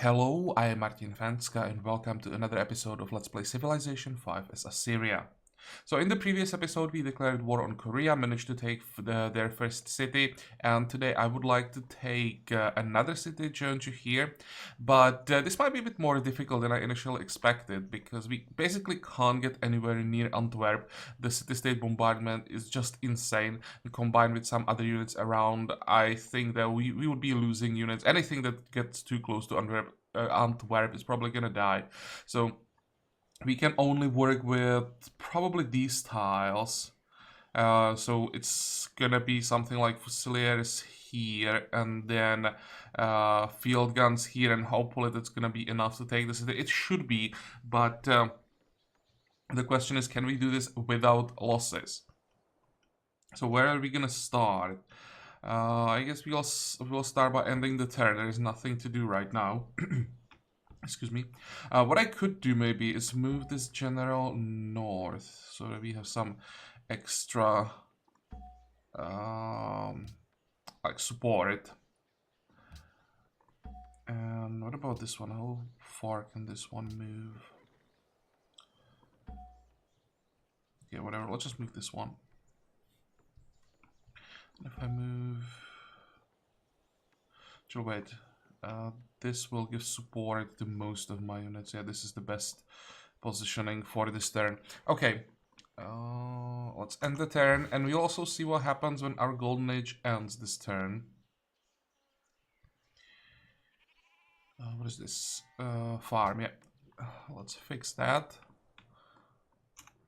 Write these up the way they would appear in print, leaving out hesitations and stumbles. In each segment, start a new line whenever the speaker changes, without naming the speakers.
Hello, I am Martin Fencka and welcome to another episode of Let's Play Civilization 5 as Assyria. So in the previous episode we declared war on Korea, managed to take their first city, and today I would like to take another city join you here, but this might be a bit more difficult than I initially expected because we basically can't get anywhere near Antwerp. The city-state bombardment is just insane, and combined with some other units around, I think that we would be losing units. Anything that gets too close to Antwerp is probably gonna die. So we can only work with probably these tiles. So it's gonna be something like Fusiliers here and then field guns here, and hopefully that's gonna be enough to take the city. It should be, but the question is, can we do this without losses? So where are we gonna start? I guess we'll start by ending the turn. There is nothing to do right now. Excuse me. What I could do maybe is move this general north so that we have some extra like support. And what about this one? How far can this one move? Okay, whatever. Let's just move this one. And if I move... Sure, wait. This will give support to most of my units. Yeah, this is the best positioning for this turn. Okay, let's end the turn, and we'll also see what happens when our Golden Age ends this turn. What is this? Farm, yeah. Let's fix that.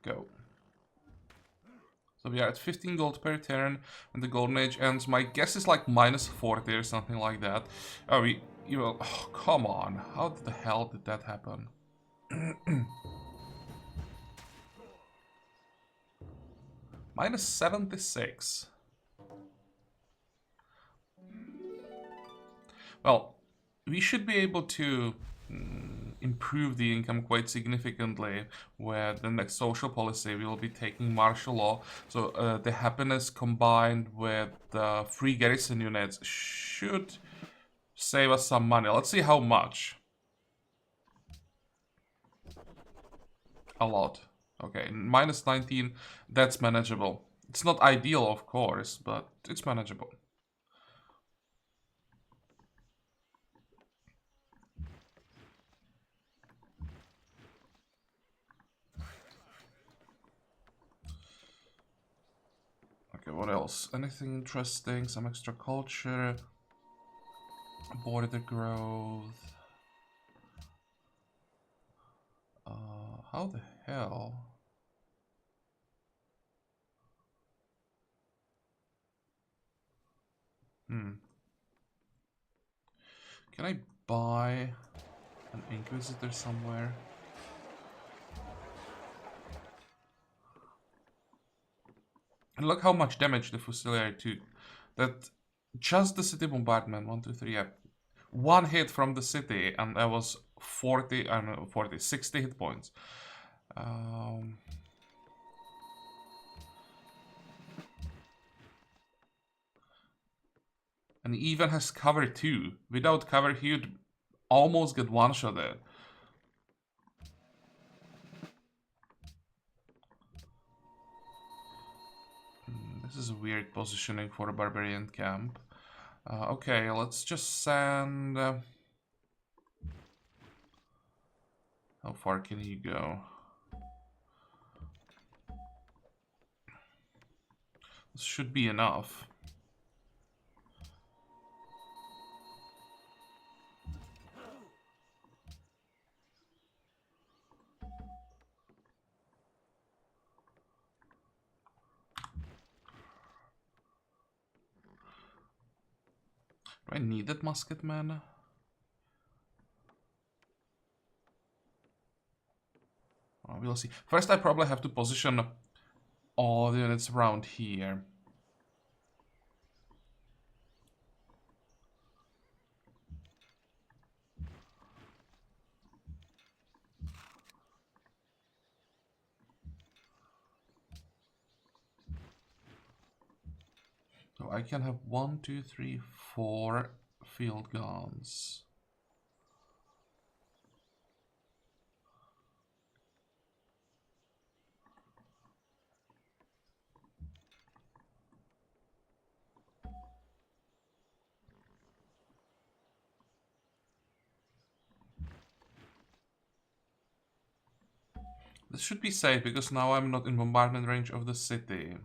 Go. So we are at 15 gold per turn, and the Golden Age ends. My guess is like minus 40 or something like that. Oh, oh, come on. How the hell did that happen? Minus 76. Well, we should be able to improve the income quite significantly, where the next social policy will be taking martial law. So the happiness combined with the free garrison units should save us some money. Let's see how much. A lot. Okay, minus 19, that's manageable. It's not ideal, of course, but it's manageable. Okay, what else? Anything interesting? Some extra culture. Border growth. How the hell? Can I buy an Inquisitor somewhere? And look how much damage the Fusilier took. That just the city bombardment, 1, 2, 3, yeah. One hit from the city, and that was 40, I don't know, 40, 60 hit points. And he even has cover too. Without cover, he would almost get one-shotted. This is a weird positioning for a barbarian camp. Okay, let's just send... how far can he go? This should be enough. Do I need that musketman? Oh, we'll see. First, I probably have to position all the units around here. So I can have 1, 2, 3, 4 field guns. This should be safe because now I'm not in bombardment range of the city.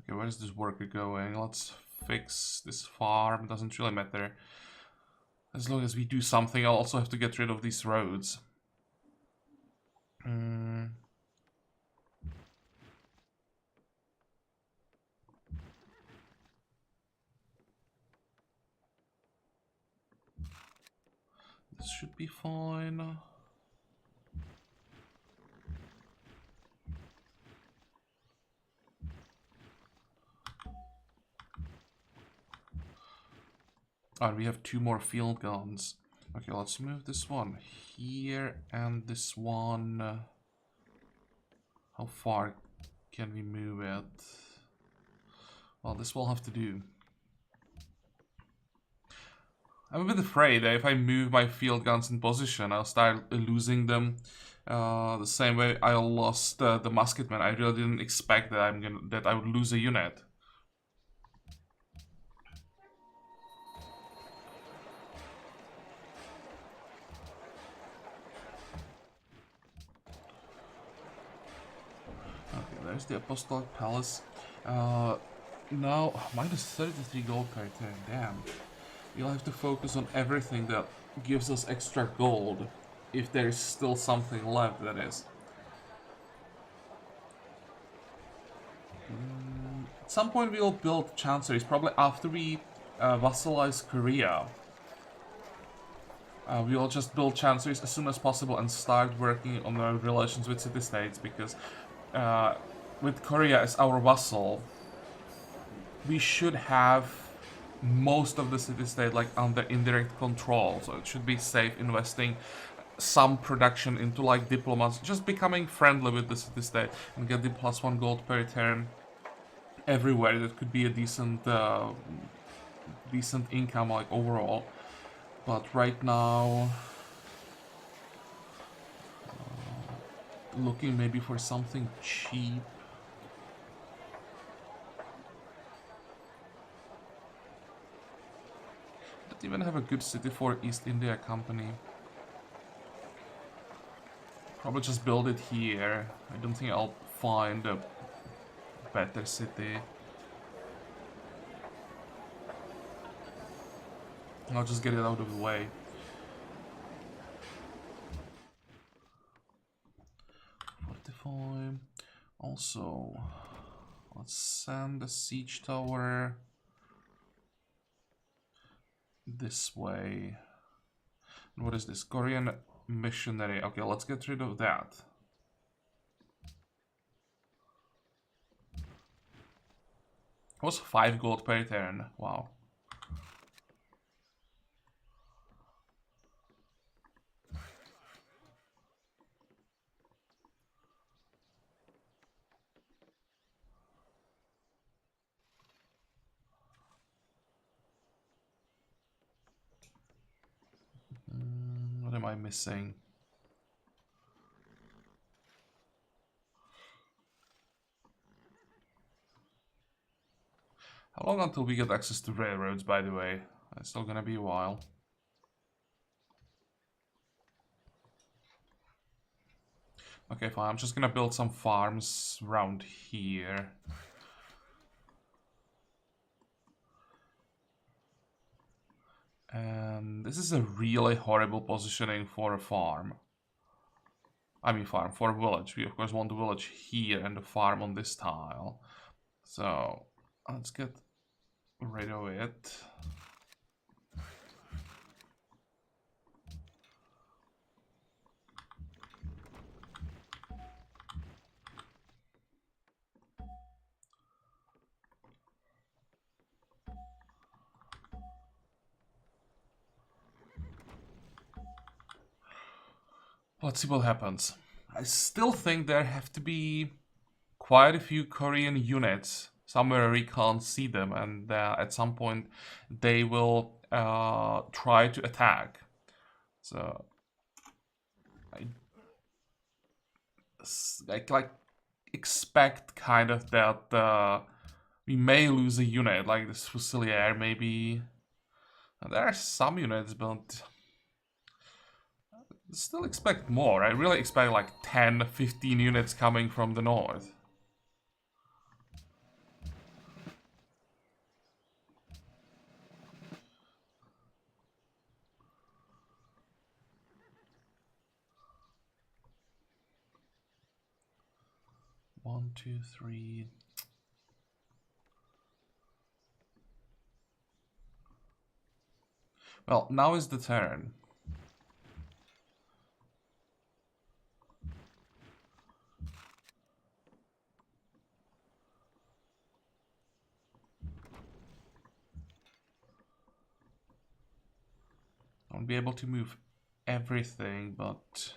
Okay, where is this worker going? Let's fix this farm. Doesn't really matter. As long as we do something, I'll also have to get rid of these roads. This should be fine. Alright, we have 2 more field guns. Okay, let's move this one here and this one. How far can we move it? Well, this will have to do. I'm a bit afraid that if I move my field guns in position, I'll start losing them the same way I lost the musketmen. I really didn't expect that I would lose a unit. Okay, there's the Apostolic Palace. Now, minus 33 gold per turn, damn. You'll have to focus on everything that gives us extra gold, if there is still something left, that is. At some point we'll build chanceries, probably after we vassalize Korea. We'll just build chanceries as soon as possible and start working on our relations with city-states, because with Korea as our vassal, we should have most of the city-state like under indirect control, so it should be safe investing some production into like diplomats, just becoming friendly with the city-state and get the +1 gold per turn everywhere. That could be a decent decent income like overall. But right now, looking maybe for something cheap. Don't even have a good city for East India Company. Probably just build it here. I don't think I'll find a better city. I'll just get it out of the way. Fortify. Also, let's send the siege tower this way. And what is this? Korean missionary. Okay, let's get rid of that. It was 5 gold per turn. Wow. What am I missing? How long until we get access to railroads, by the way? It's still gonna be a while. Okay, fine. I'm just gonna build some farms around here. And this is a really horrible positioning for a farm. I mean farm, for a village. We of course want the village here and the farm on this tile. So, let's get rid of it. Let's see what happens. I still think there have to be quite a few Korean units somewhere we can't see them, and at some point they will try to attack. So I like expect kind of that we may lose a unit like this Fusilier maybe. There are some units, but still expect more. I really expect like 10, 15 units coming from the north. One, two, three. Well, now is the turn. I won't be able to move everything, but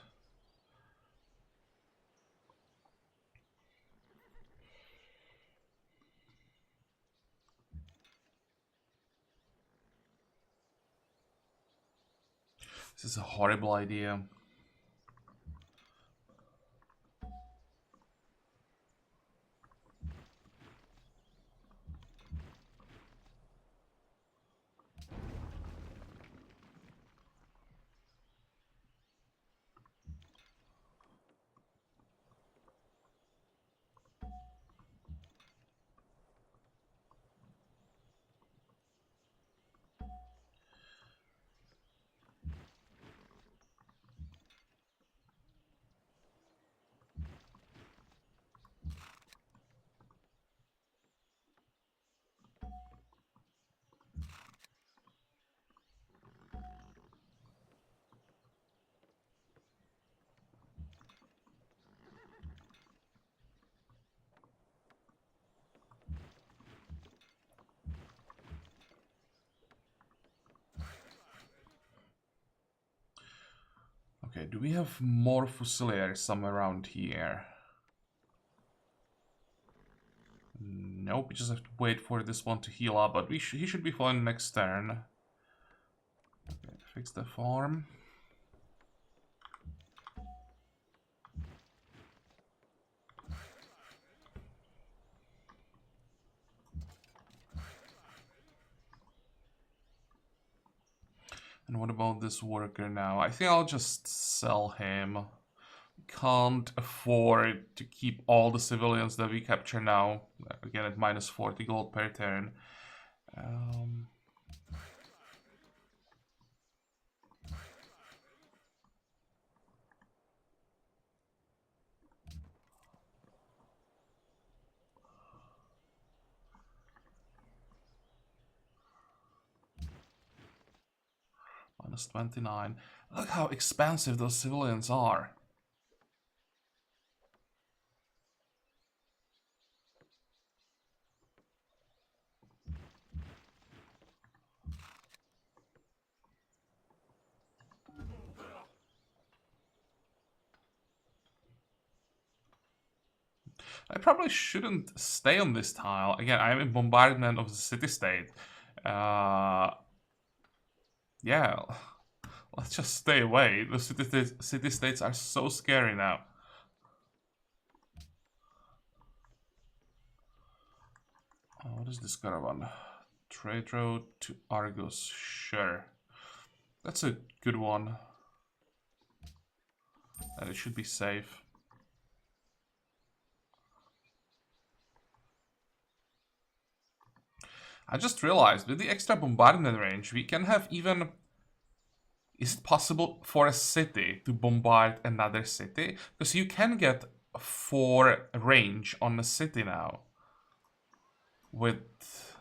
this is a horrible idea. Okay, do we have more Fusiliers somewhere around here? Nope, we just have to wait for this one to heal up, but he should be fine next turn. Okay, fix the farm. And what about this worker now? I think I'll just sell him. Can't afford to keep all the civilians that we capture now. Again, at minus 40 gold per turn. Minus 29. Look how expensive those civilians are. I probably shouldn't stay on this tile. Again, I'm in bombardment of the city-state. Yeah, let's just stay away. The city-states are so scary now. What is this caravan? Trade road to Argos. Sure. That's a good one. And it should be safe. I just realized with the extra bombardment range, we can have even... Is it possible for a city to bombard another city? Because you can get 4 range on a city now. With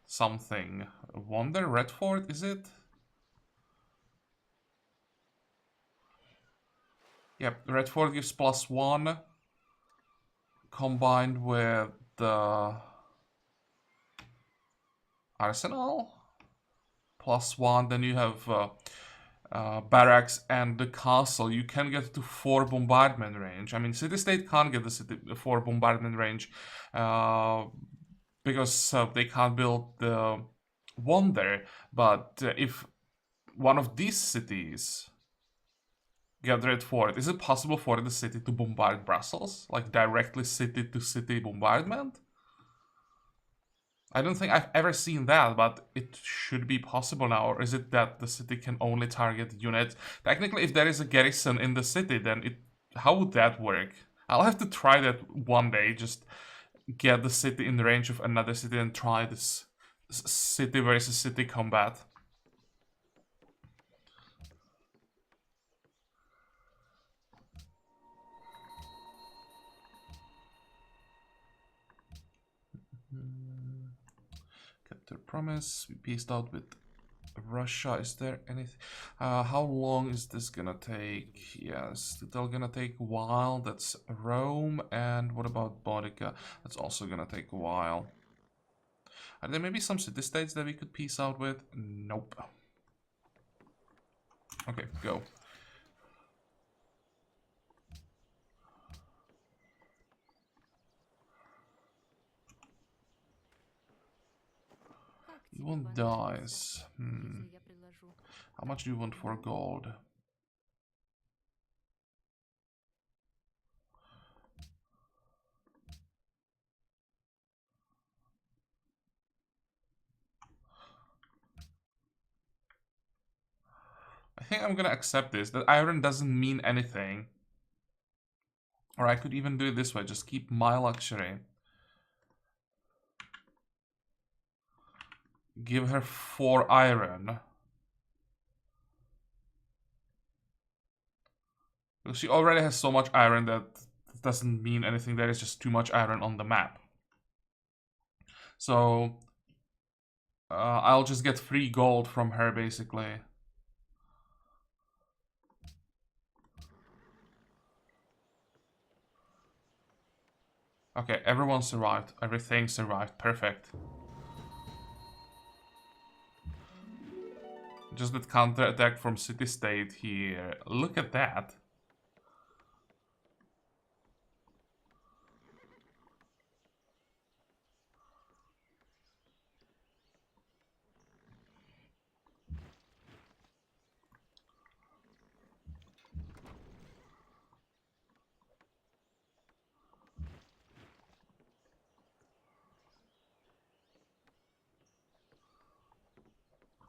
something. Wonder Redford, is it? Yep, Redford gives +1. Combined with the Arsenal. +1, then you have barracks and the castle, you can get to 4 bombardment range. I mean, city-state can't get the 4 bombardment range because they can't build the wonder. But if one of these cities get red fort, is it possible for the city to bombard Brussels? Like directly city-to-city bombardment? I don't think I've ever seen that, but it should be possible now. Or is it that the city can only target units? Technically, if there is a garrison in the city, then how would that work? I'll have to try that one day. Just get the city in the range of another city and try this city versus city combat. Kept their promise. We peaced out with Russia. Is there anything? How long is this gonna take? Yes, it's gonna take a while. That's Rome. And what about Bodica? That's also gonna take a while. Are there maybe some city-states that we could peace out with? Nope. Okay, go. You want dice. How much do you want for gold? I think I'm gonna accept this. That iron doesn't mean anything. Or I could even do it this way. Just keep my luxury. Give her 4 iron. Because she already has so much iron that it doesn't mean anything. There is just too much iron on the map. So I'll just get free gold from her, basically. Okay, everyone survived. Everything survived. Perfect. Just that counter attack from city-state here. Look at that.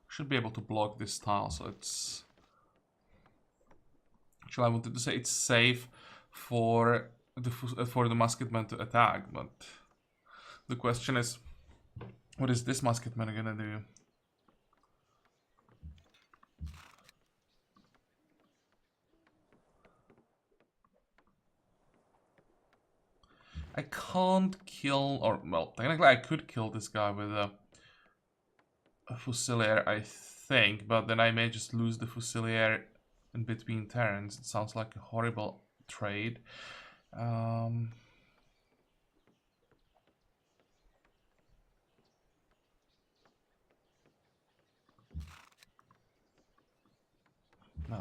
Should be able to block this tile, so it's... Actually, I wanted to say it's safe for the musketman to attack, but the question is, what is this musketman gonna do? I can't kill, or well, technically I could kill this guy with a Fusilier, I think, but then I may just lose the Fusilier in between turns. It sounds like a horrible trade. Now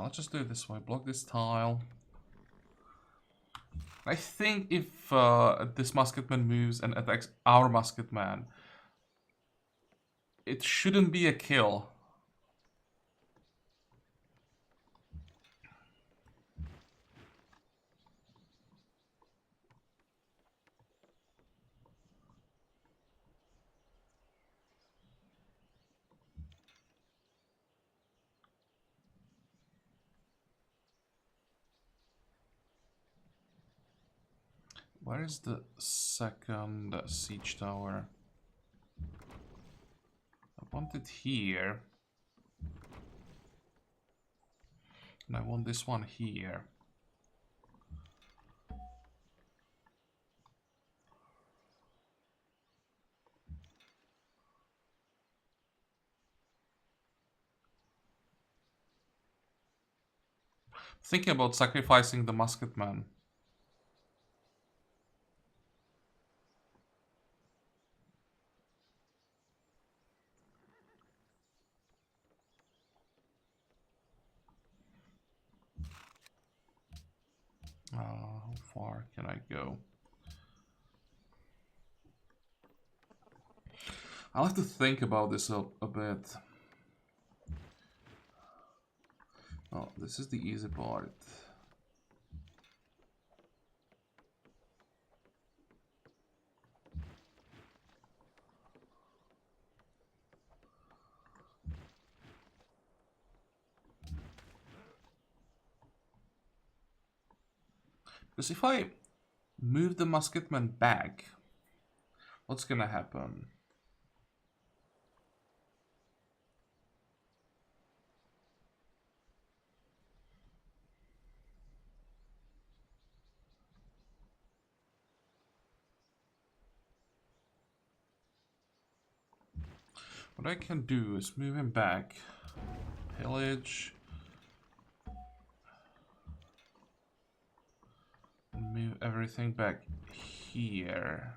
let's just do it this way. Block this tile. I think if this musketman moves and attacks our musketman, it shouldn't be a kill. Where is the second siege tower? I want it here. And I want this one here. Thinking about sacrificing the musketman. How far can I go? I'll have to think about this a bit. Oh, this is the easy part. Because if I move the musketman back, what's gonna happen? What I can do is move him back, pillage, and move everything back here.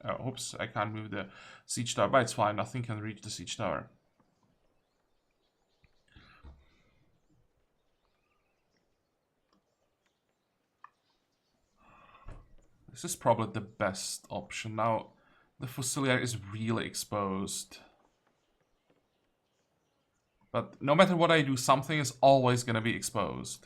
Oh, oops, I can't move the siege tower, but it's fine, nothing can reach the siege tower. This is probably the best option. Now, the Fusilier is really exposed. But no matter what I do, something is always going to be exposed.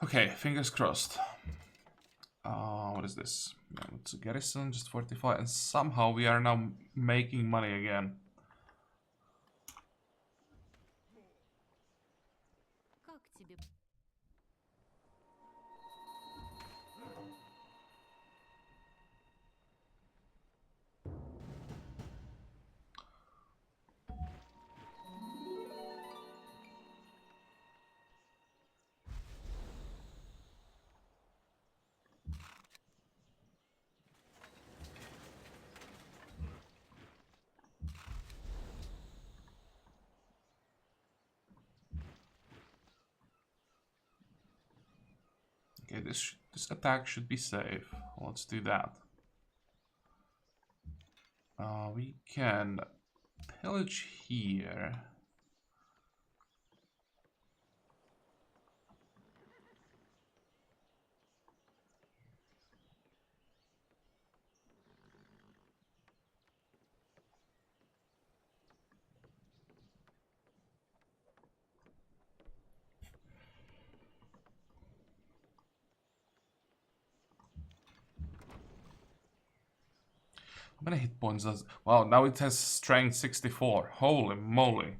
Okay, fingers crossed. What is this? Yeah, it's a garrison, just 45, and somehow we are now making money again. Okay, this attack should be safe. Let's do that. We can pillage here. How many hit points does... Wow, now it has strength 64. Holy moly.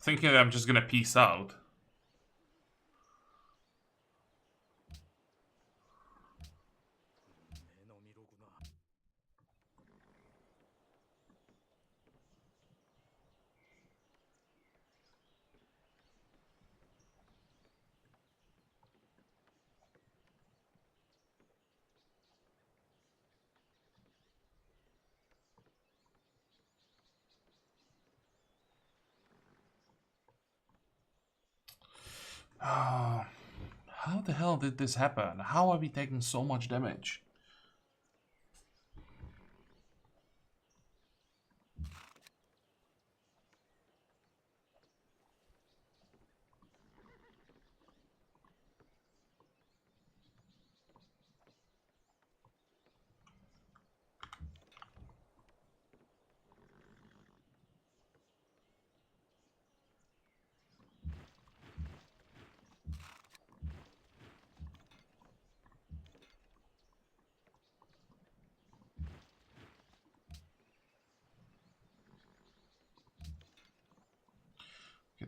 Thinking I'm just gonna peace out. How the hell did this happen? How are we taking so much damage?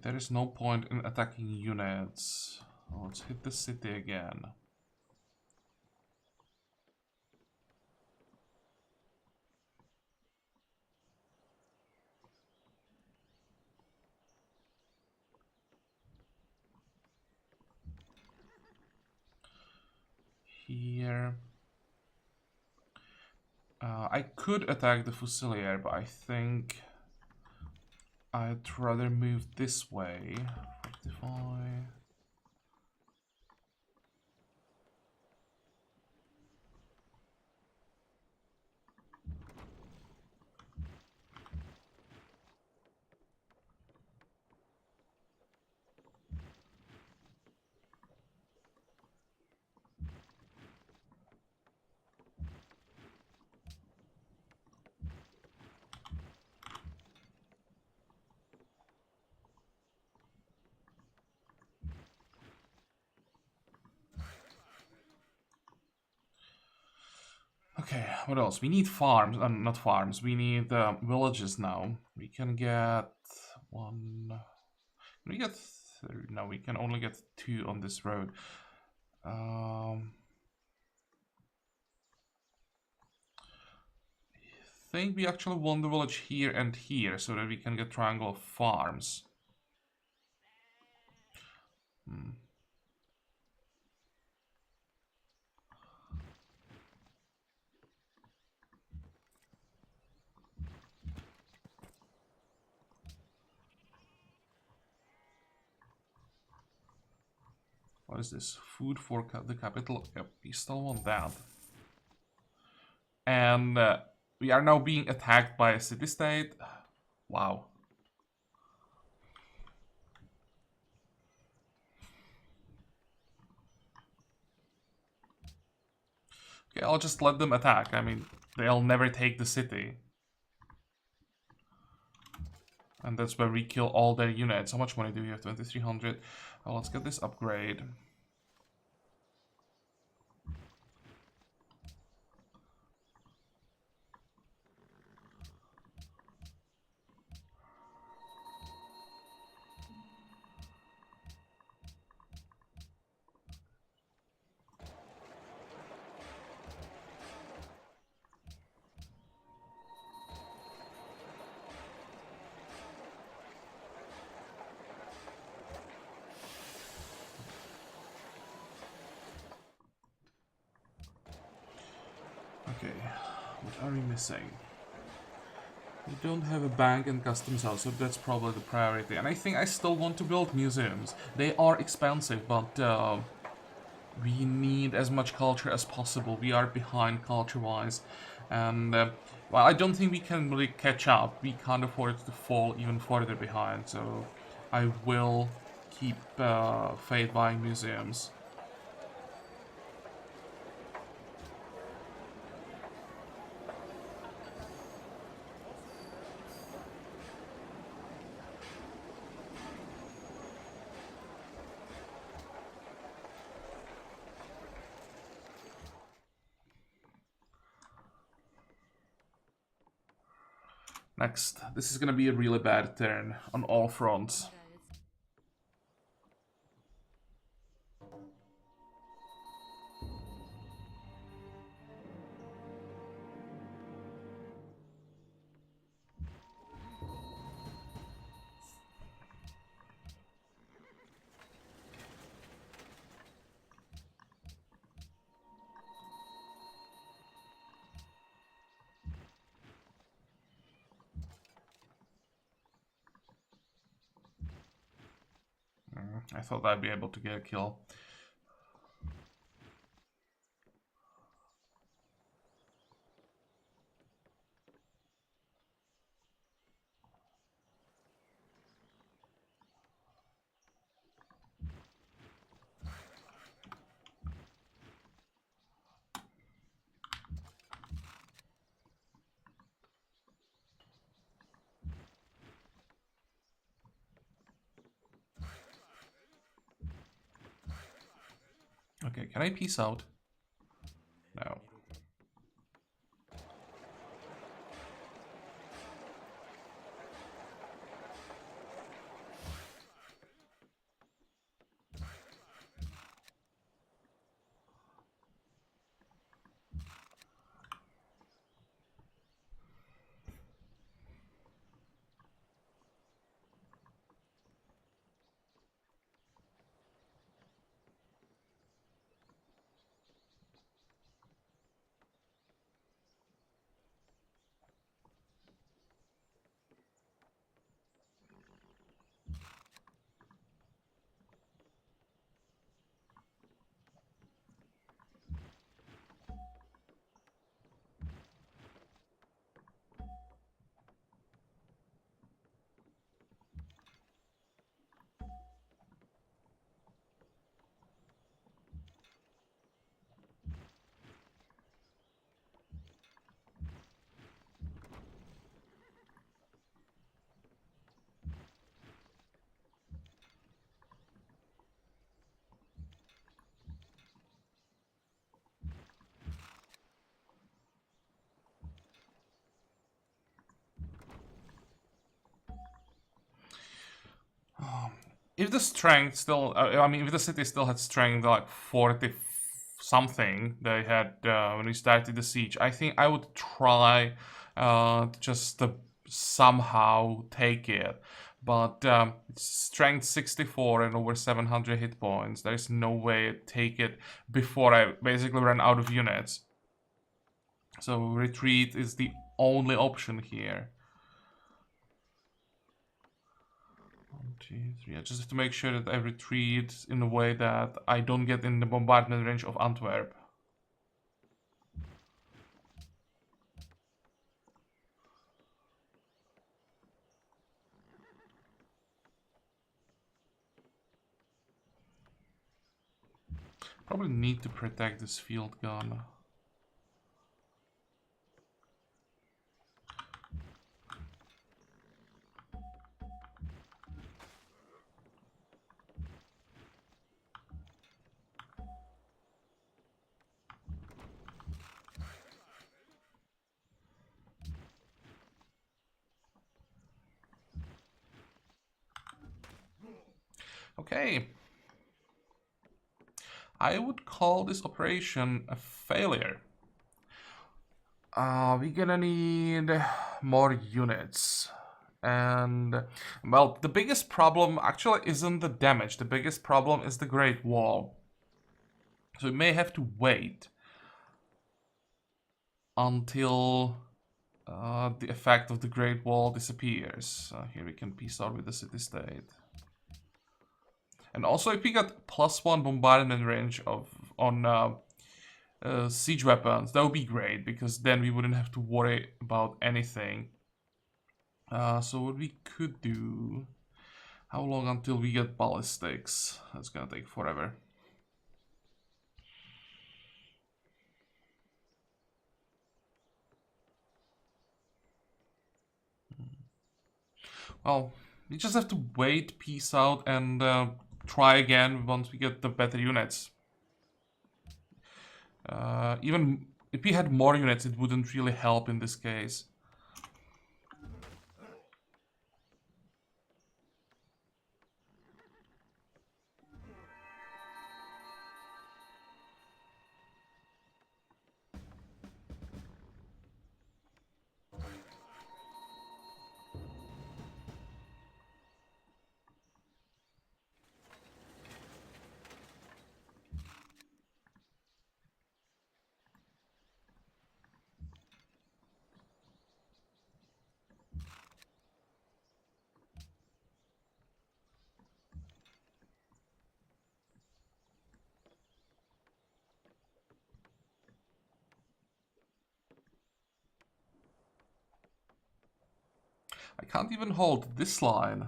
there is no point in attacking units. Let's hit the city again. Here. I could attack the Fusilier, but I think I'd rather move this way. 45. Okay, what else? We need farms, not farms. We need villages now. We can get one. Can we get? No, we can only get 2 on this road. I think we actually want the village here and here so that we can get triangle of farms. What is this? Food for the capital? Yep, we still want that. And we are now being attacked by a city-state. Wow. Okay, I'll just let them attack. I mean, they'll never take the city. And that's where we kill all their units. How much money do we have? 2,300. Well, let's get this upgrade. Okay, what are we missing? We don't have a bank and customs house, so that's probably the priority. And I think I still want to build museums. They are expensive, but we need as much culture as possible. We are behind culture-wise. And, well, I don't think we can really catch up. We can't afford to fall even further behind, so I will keep faith buying museums. Next, this is gonna be a really bad turn on all fronts. I thought I'd be able to get a kill. Okay, can I peace out? No. if the strength still, I mean, if the city still had strength like 40 something they had when we started the siege, I think I would try just somehow take it. But it's strength 64 and over 700 hit points. There is no way to take it before I basically ran out of units. So retreat is the only option here. 1, 2, 3. I just have to make sure that I retreat in a way that I don't get in the bombardment range of Antwerp. Probably need to protect this field gun. Okay. I would call this operation a failure. We're gonna need more units. And, well, the biggest problem actually isn't the damage. The biggest problem is the Great Wall. So we may have to wait until the effect of the Great Wall disappears. Here we can peace out with the city-state. And also, if we got +1 bombardment range on siege weapons, that would be great, because then we wouldn't have to worry about anything. So what we could do... How long until we get ballistics? That's gonna take forever. Well, we just have to wait, peace out, and try again once we get the better units. Even if we had more units, it wouldn't really help in this case. I can't even hold this line.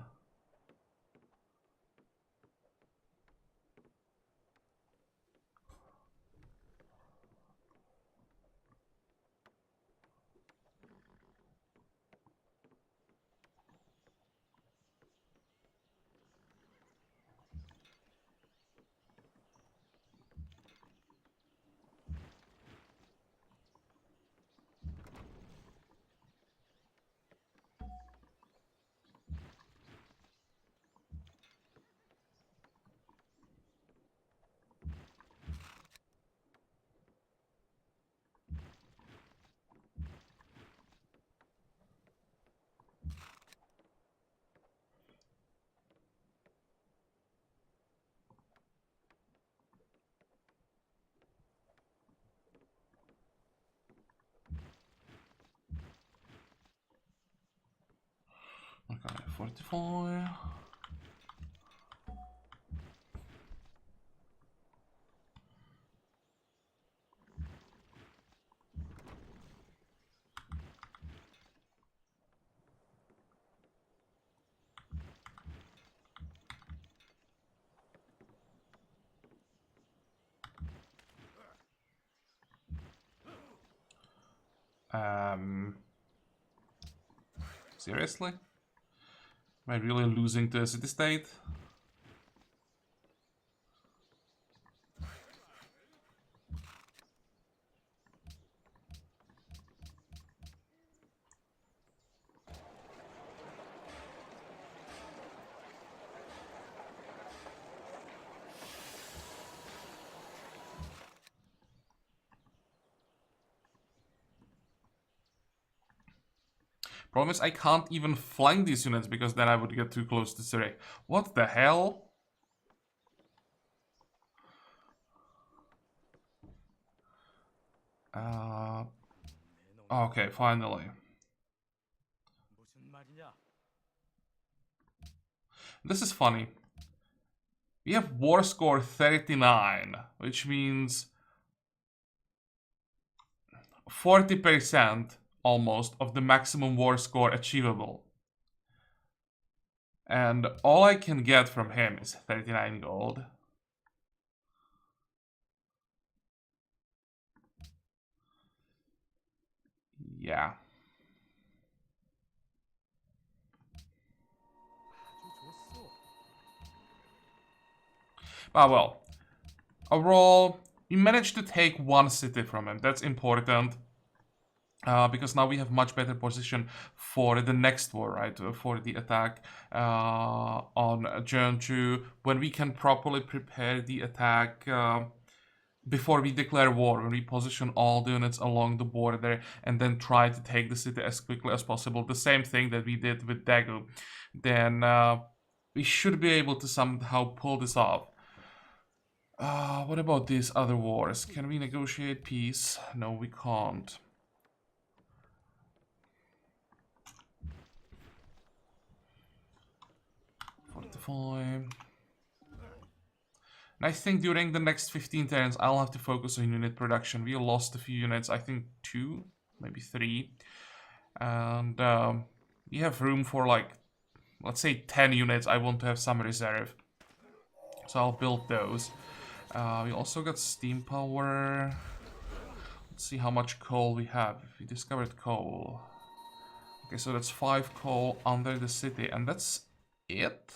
Okay, 44. Seriously? Am I really losing to a city-state? Problem is I can't even flank these units because then I would get too close to Zurich. What the hell? Okay, finally. This is funny. We have war score 39, which means 40% almost of the maximum war score achievable. And all I can get from him is 39 gold. Yeah. Ah, well. Overall, we managed to take one city from him. That's important. Because now we have much better position for the next war, right? For the attack on Jeonju, when we can properly prepare the attack before we declare war, when we position all the units along the border and then try to take the city as quickly as possible. The same thing that we did with Daegu. Then we should be able to somehow pull this off. What about these other wars? Can we negotiate peace? No, we can't. Fortify. And I think during the next 15 turns, I'll have to focus on unit production. We lost a few units, I think 2, maybe 3. And we have room for like, let's say 10 units. I want to have some reserve. So I'll build those. We also got steam power. Let's see how much coal we have. We discovered coal. Okay, so that's 5 coal under the city. And that's it?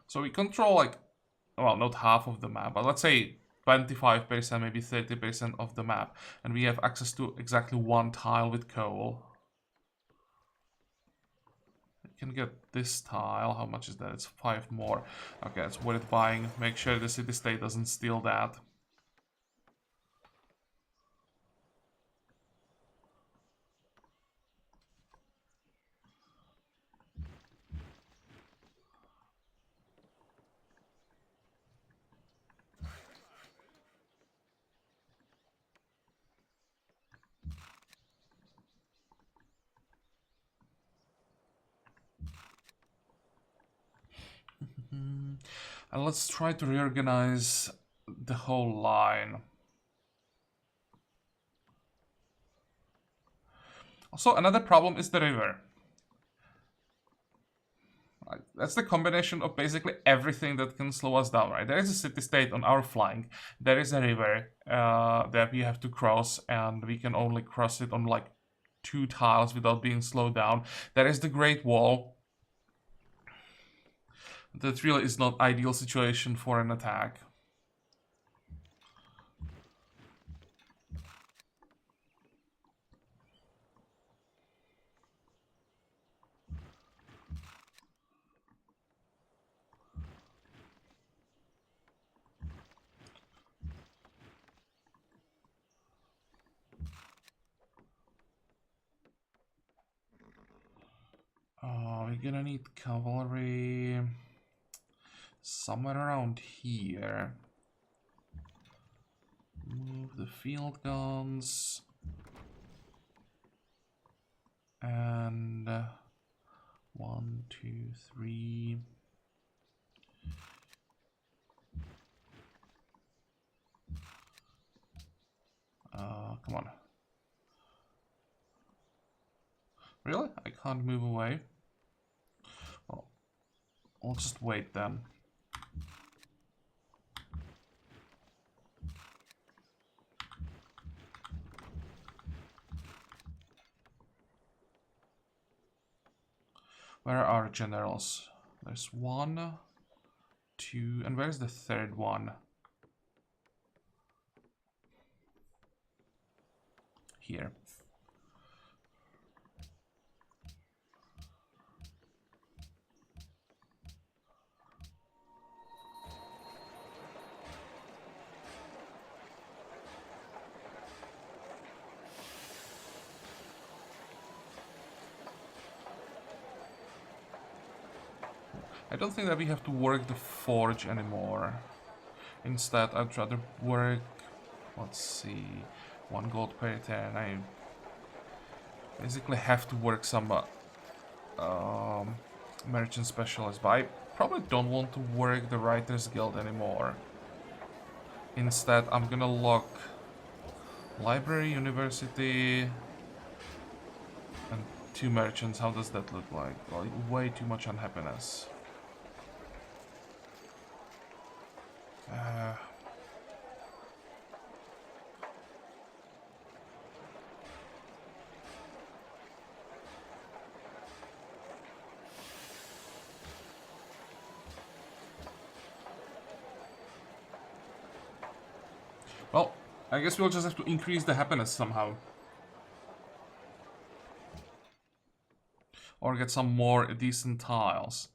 So we control like, well, not half of the map, but let's say 25%, maybe 30% of the map. And we have access to exactly 1 tile with coal. We can get this tile. How much is that? It's 5 more. Okay, it's worth buying. Make sure the city-state doesn't steal that. And let's try to reorganize the whole line. Also, another problem is the river. That's the combination of basically everything that can slow us down, right? There is a city-state on our flank. There is a river that we have to cross, and we can only cross it on like 2 tiles without being slowed down. There is the Great Wall. That really is not ideal situation for an attack. We're gonna need cavalry somewhere around here. Move the field guns. And 1, 2, 3. Come on. Really? I can't move away? Well, I'll just wait then. Where are our generals? There's 1, 2, and where's the third one? Here. I don't think that we have to work the forge anymore. Instead, I'd rather work... Let's see... 1 gold per turn. I basically have to work some merchant specialist, but I probably don't want to work the Writers Guild anymore. Instead, I'm gonna lock library, university, and 2 merchants. How does that look like? Well, way too much unhappiness. Well, I guess we'll just have to increase the happiness somehow. Or get some more decent tiles.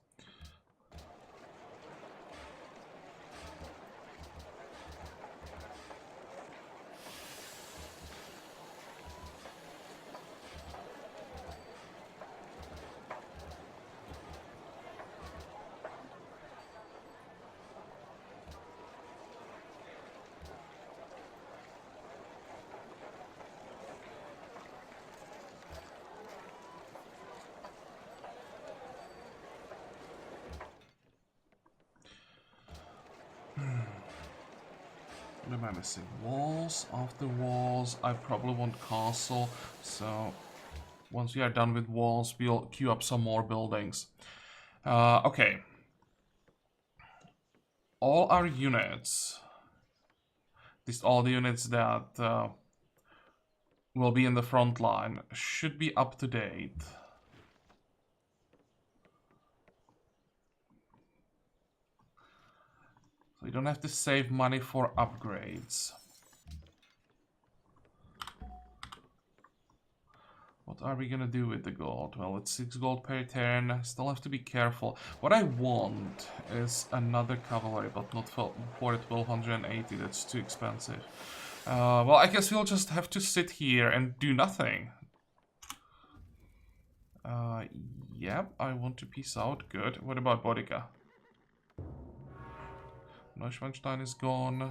What am I missing? Walls. After walls, I probably want castle. So once we are done with walls, we'll queue up some more buildings. Okay. All our units, at least all the units that will be in the front line, should be up to date. So you don't have to save money for upgrades. What are we gonna do with the gold? Well, it's 6 gold per turn. Still have to be careful. What I want is another cavalry, but not for 1280. That's too expensive. Well, I guess we'll just have to sit here and do nothing. Yep, I want to peace out. Good. What about Bodica? Neuschwanstein is gone.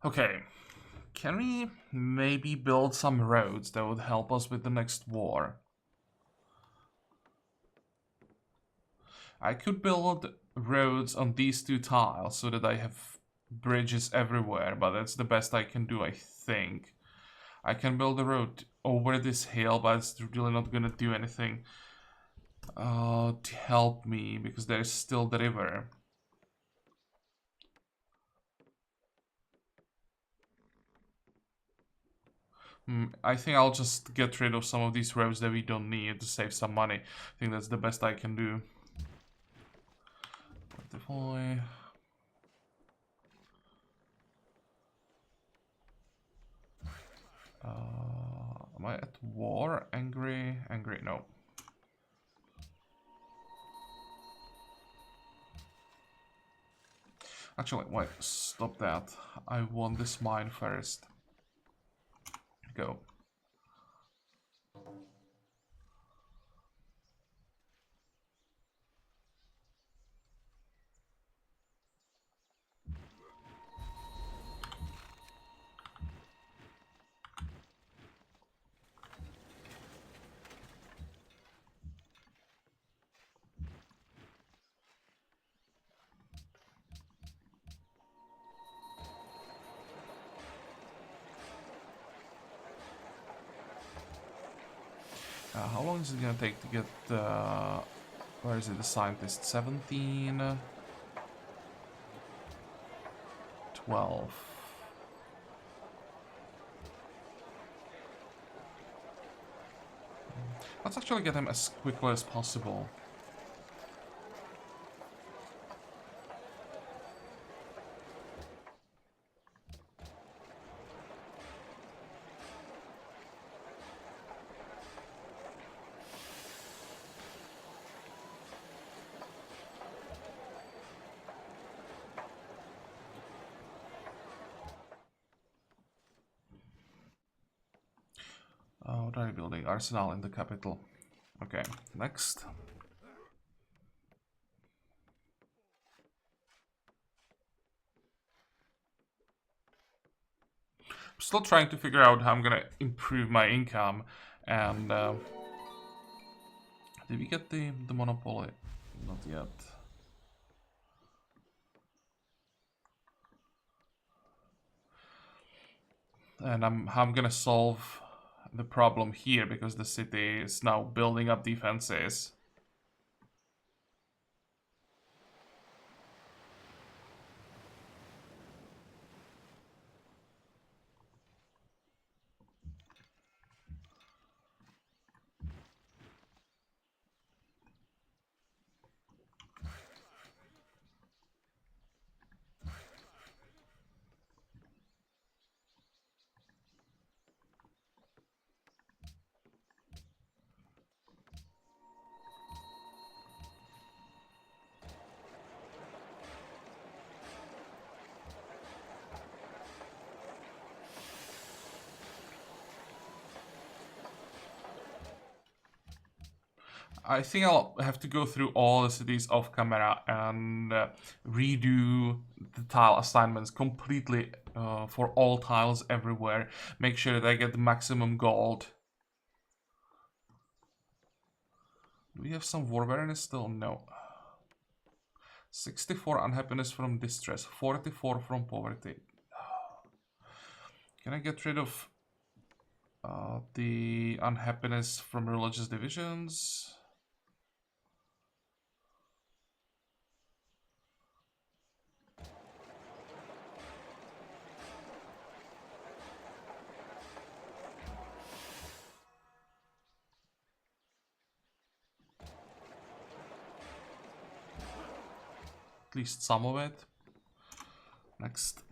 Okay, can we maybe build some roads that would help us with the next war? I could build roads on these 2 tiles so that I have bridges everywhere, but that's the best I can do, I think. I can build a road over this hill, but it's really not gonna do anything to help me, because there's still the river. I think I'll just get rid of some of these roads that we don't need to save some money. I think that's the best I can do. Deploy. Am I at war? Angry? Angry? No. Actually, wait, stop that. I want this mine first. Go. How long is it gonna take to get Where is it? The scientist? 17. 12. Let's actually get him as quickly as possible. What are you building? Arsenal in the capital. Okay, next. I'm still trying to figure out how I'm gonna improve my income. And did we get the monopoly? Not yet. And how I'm gonna solve the problem here, because the city is now building up defenses. I think I'll have to go through all the cities off camera and redo the tile assignments completely for all tiles everywhere. Make sure that I get the maximum gold. Do we have some war awareness still? No. 64 unhappiness from distress, 44 from poverty. Can I get rid of the unhappiness from religious divisions? At least some of it. Next.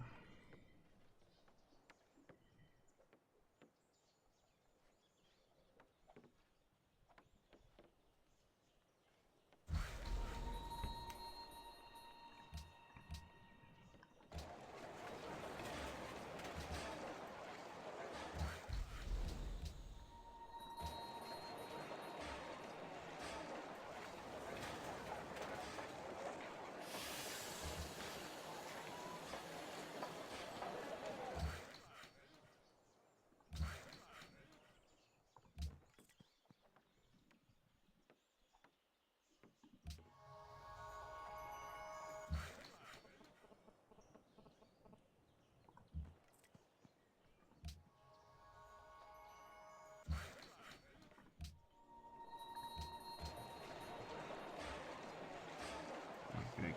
Okay,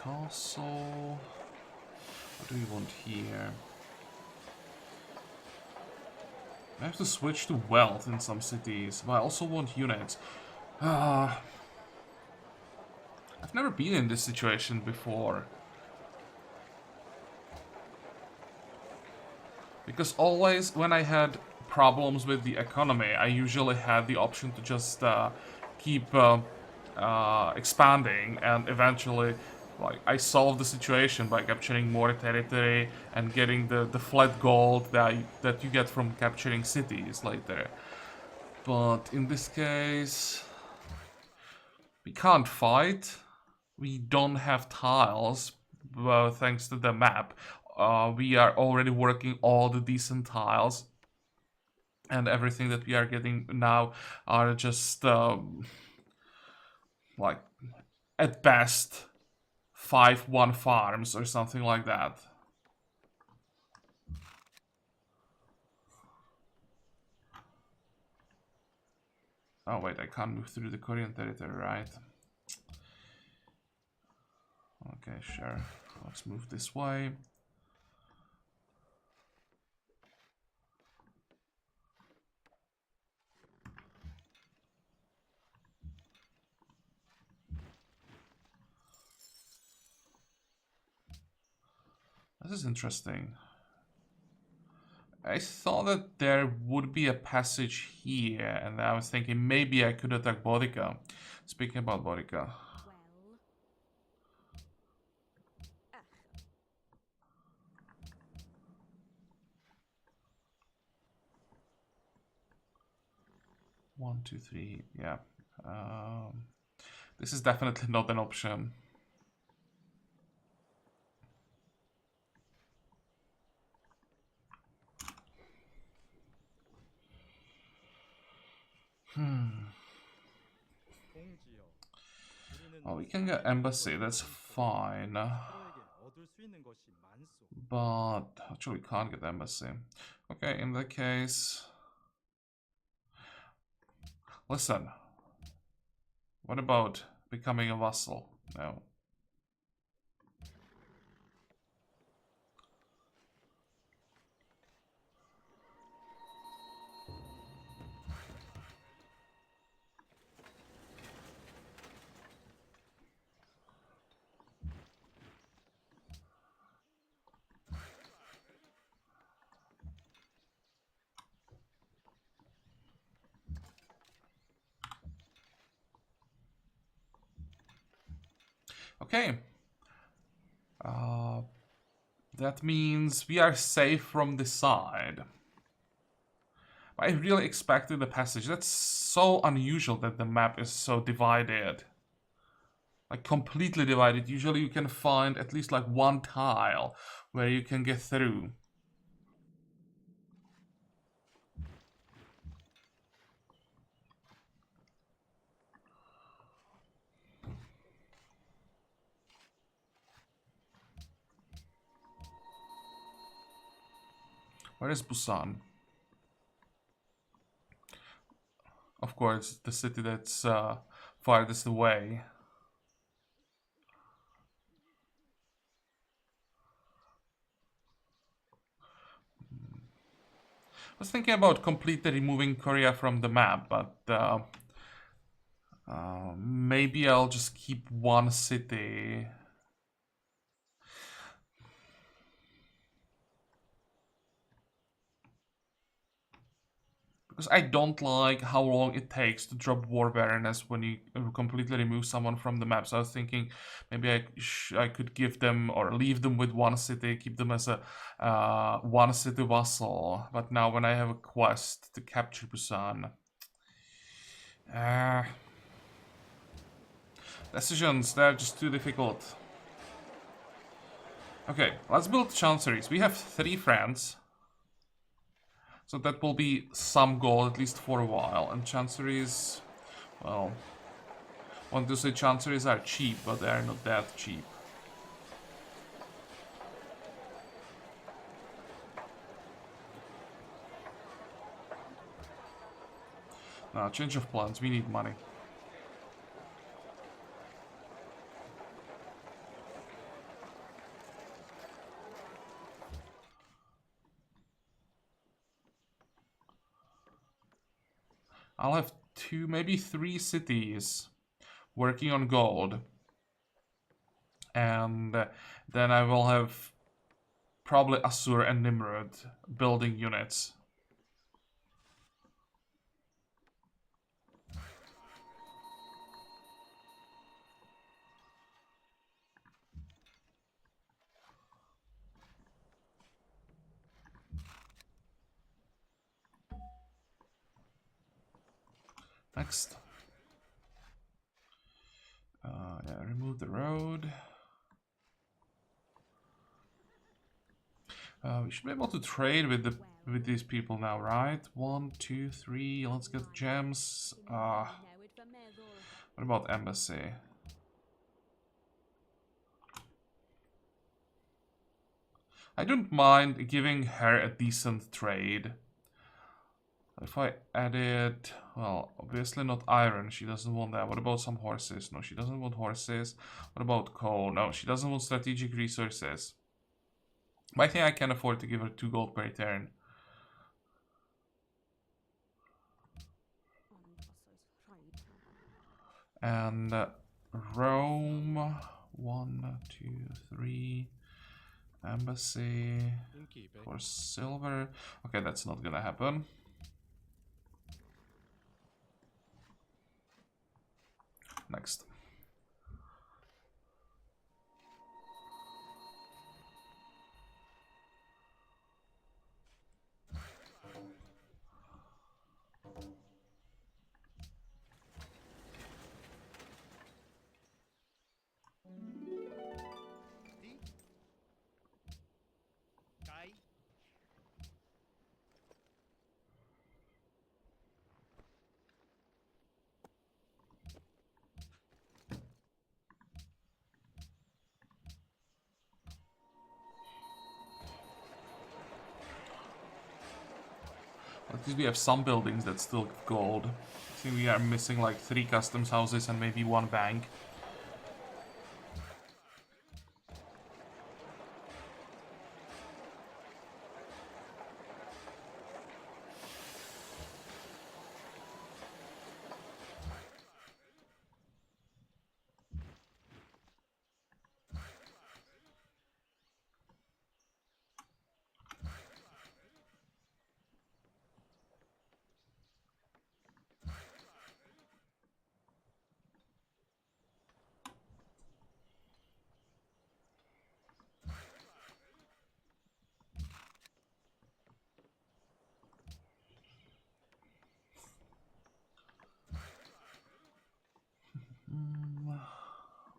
castle. What do we want here? I have to switch to wealth in some cities, but I also want units. I've never been in this situation before. Because always when I had problems with the economy, I usually had the option to just keep expanding, and eventually like I solved the situation by capturing more territory and getting the flat gold that you get from capturing cities later. But in this case, we can't fight. We don't have tiles, thanks to the map. We are already working all the decent tiles, and everything that we are getting now are just like at best 5-1 farms or something like that. Oh wait, I can't move through the Korean territory, right? Okay, sure. Let's move this way. This is interesting. I thought that there would be a passage here, and I was thinking maybe I could attack Bodica. Speaking about Bodica. One, two, three, yeah. This is definitely not an option. Oh, we can get embassy, that's fine. But actually we can't get embassy. Okay, in that case... Listen. What about becoming a vassal? No. Okay. That means we are safe from this side. I really expected the passage. That's so unusual that the map is so divided. Like completely divided. Usually you can find at least like one tile where you can get through. Where is Busan? Of course, the city that's farthest away. I was thinking about completely removing Korea from the map, but maybe I'll just keep one city. Because I don't like how long it takes to drop War Baroness when you completely remove someone from the map. So I was thinking maybe I could give them or leave them with one city, keep them as a one city vassal. But now when I have a quest to capture Busan, decisions, they're just too difficult. Okay, let's build chanceries. We have 3 friends. So that will be some gold, at least for a while. And chanceries, well, I want to say chanceries are cheap, but they are not that cheap. Change of plans, we need money. I'll have 2, maybe 3 cities working on gold. And then I will have probably Assur and Nimrod building units. Next. Yeah, remove the road. We should be able to trade with these people now, right? 1, 2, 3. Let's get gems. What about embassy? I don't mind giving her a decent trade. If I added, well, obviously not iron, she doesn't want that. What about some horses? No, she doesn't want horses. What about coal? No, she doesn't want strategic resources. But I think I can afford to give her 2 gold per turn. And Rome, 1, 2, 3, embassy for silver. Okay, that's not gonna happen. Next. At least we have some buildings that still have gold. I think we are missing like 3 customs houses and maybe 1 bank.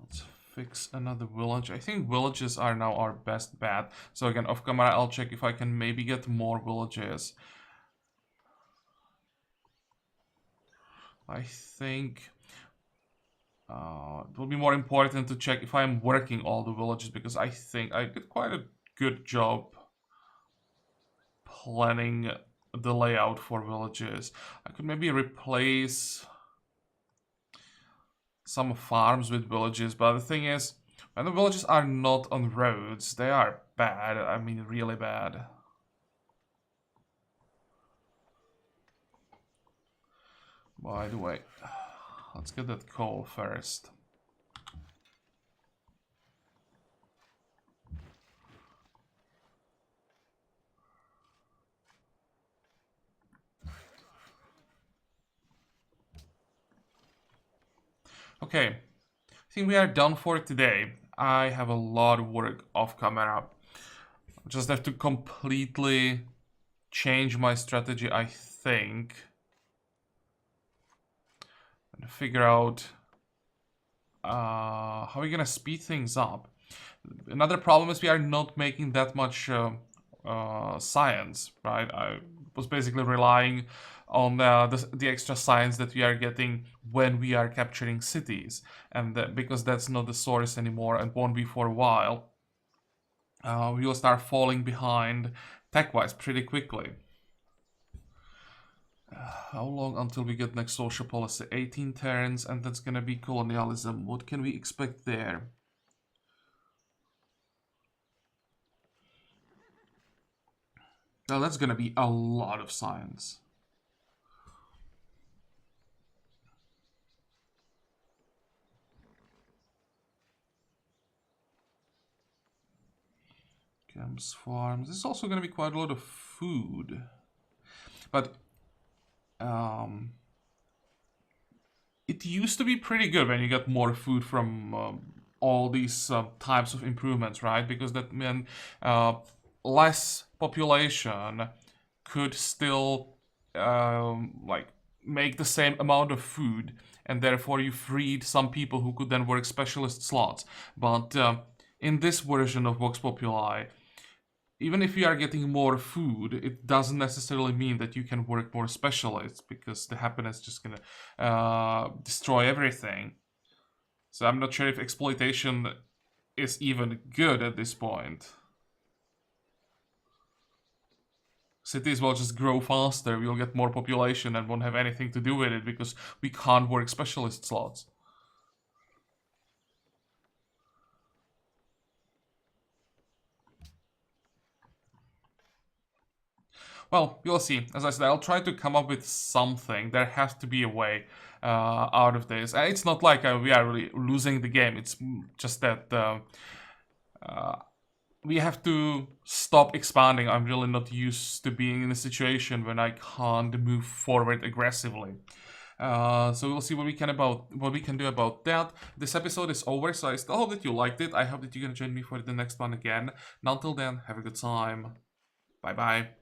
Let's fix another village. I think villages are now our best bet. So again, off camera, I'll check if I can maybe get more villages. I think it will be more important to check if I'm working all the villages, because I think I did quite a good job planning the layout for villages. I could maybe replace some farms with villages, but the thing is, when the villages are not on roads, they are bad. I mean, really bad. By the way, let's get that coal first. Okay, I think we are done for today. I have a lot of work off camera. Just have to completely change my strategy, I think. And figure out how we're gonna speed things up. Another problem is we are not making that much science, right? I was basically relying on the extra science that we are getting when we are capturing cities, and because that's not the source anymore and won't be for a while, we will start falling behind tech-wise pretty quickly. How long until we get next social policy? 18 turns, and that's gonna be colonialism. What can we expect there? Now that's gonna be a lot of science. Camps, farms. This is also gonna be quite a lot of food. But it used to be pretty good when you got more food from all these types of improvements, right? Because that meant less population could still like make the same amount of food, and therefore you freed some people who could then work specialist slots. But in this version of Vox Populi, even if you are getting more food, it doesn't necessarily mean that you can work more specialists, because the happiness is just gonna destroy everything. So I'm not sure if exploitation is even good at this point. Cities will just grow faster, we'll get more population and won't have anything to do with it because we can't work specialist slots. Well, we'll see. As I said, I'll try to come up with something. There has to be a way out of this. It's not like we are really losing the game. It's just that we have to stop expanding. I'm really not used to being in a situation when I can't move forward aggressively. So we'll see what we can do about that. This episode is over, so I still hope that you liked it. I hope that you're gonna join me for the next one again. And until then, have a good time. Bye bye.